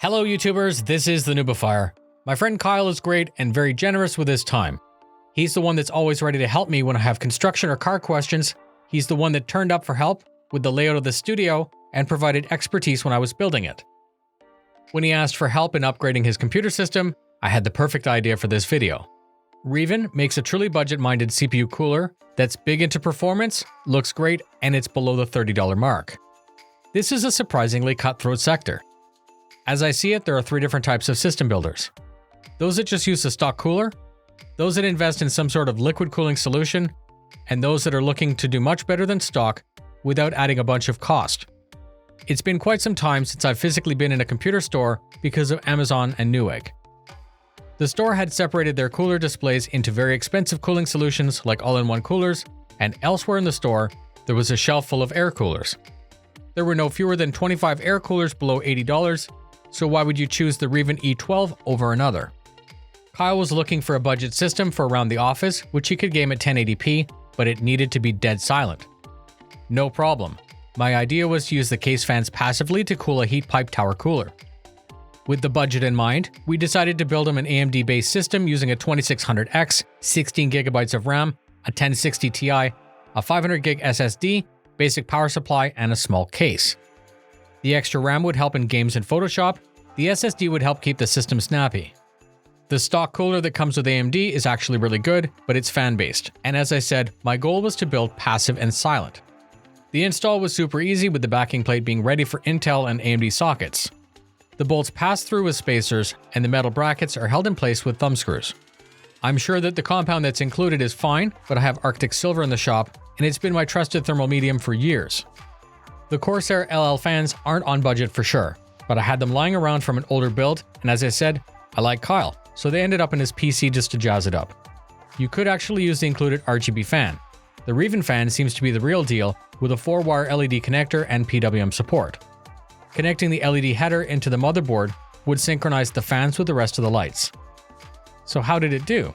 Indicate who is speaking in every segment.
Speaker 1: Hello YouTubers, this is the noobifier. My friend Kyle is great and very generous with his time. He's the one that's always ready to help me when I have construction or car questions. He's the one that turned up for help with the layout of the studio and provided expertise when I was building it. When he asked for help in upgrading his computer system, I had the perfect idea for this video. REEVEN makes a truly budget-minded CPU cooler that's big into performance, looks great, and it's below the $30 mark. This is a surprisingly cutthroat sector. As I see it, there are three different types of system builders. Those that just use the stock cooler, those that invest in some sort of liquid cooling solution, and those that are looking to do much better than stock without adding a bunch of cost. It's been quite some time since I've physically been in a computer store because of Amazon and Newegg. The store had separated their cooler displays into very expensive cooling solutions like all-in-one coolers, and elsewhere in the store, there was a shelf full of air coolers. There were no fewer than 25 air coolers below $80, so why would you choose the REEVEN E12 over another? Kyle was looking for a budget system for around the office, which he could game at 1080p, but it needed to be dead silent. No problem. My idea was to use the case fans passively to cool a heat pipe tower cooler. With the budget in mind, we decided to build him an AMD-based system using a 2600X, 16GB of RAM, a 1060 Ti, a 500GB SSD, basic power supply, and a small case. The extra RAM would help in games and Photoshop. The SSD would help keep the system snappy. The stock cooler that comes with AMD is actually really good, but it's fan-based, and as I said, my goal was to build passive and silent. The install was super easy with the backing plate being ready for Intel and AMD sockets. The bolts pass through with spacers, and the metal brackets are held in place with thumb screws. I'm sure that the compound that's included is fine, but I have Arctic Silver in the shop, and it's been my trusted thermal medium for years. The Corsair LL fans aren't on budget for sure, but I had them lying around from an older build, and as I said, I like Kyle, so they ended up in his PC just to jazz it up. You could actually use the included RGB fan. The REEVEN fan seems to be the real deal with a 4-wire LED connector and PWM support. Connecting the LED header into the motherboard would synchronize the fans with the rest of the lights. So how did it do?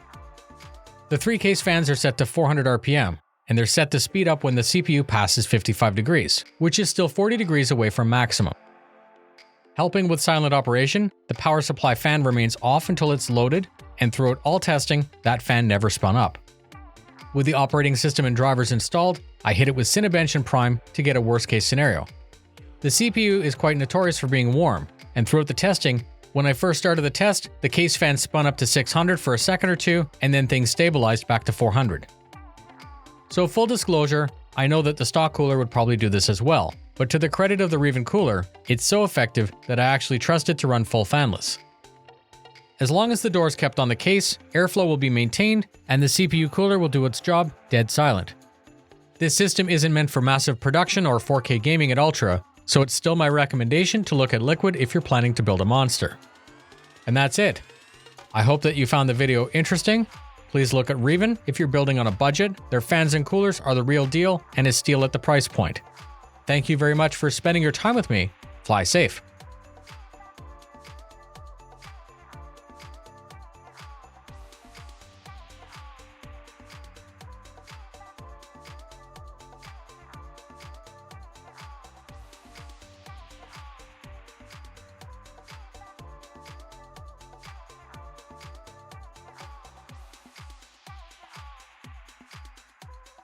Speaker 1: The three case fans are set to 400 RPM, and they're set to speed up when the CPU passes 55 degrees, which is still 40 degrees away from maximum. Helping with silent operation, the power supply fan remains off until it's loaded, and throughout all testing, that fan never spun up. With the operating system and drivers installed, I hit it with Cinebench and Prime to get a worst case scenario. The CPU is quite notorious for being warm, and throughout the testing, when I first started the test, the case fan spun up to 600 for a second or two, and then things stabilized back to 400. So full disclosure, I know that the stock cooler would probably do this as well, but to the credit of the REEVEN cooler, it's so effective that I actually trust it to run full fanless. As long as the door is kept on the case, airflow will be maintained, and the CPU cooler will do its job dead silent. This system isn't meant for massive production or 4K gaming at Ultra, so it's still my recommendation to look at liquid if you're planning to build a monster. And that's it. I hope that you found the video interesting. Please look at REEVEN if you're building on a budget. Their fans and coolers are the real deal and is steal at the price point. Thank you very much for spending your time with me. Fly safe.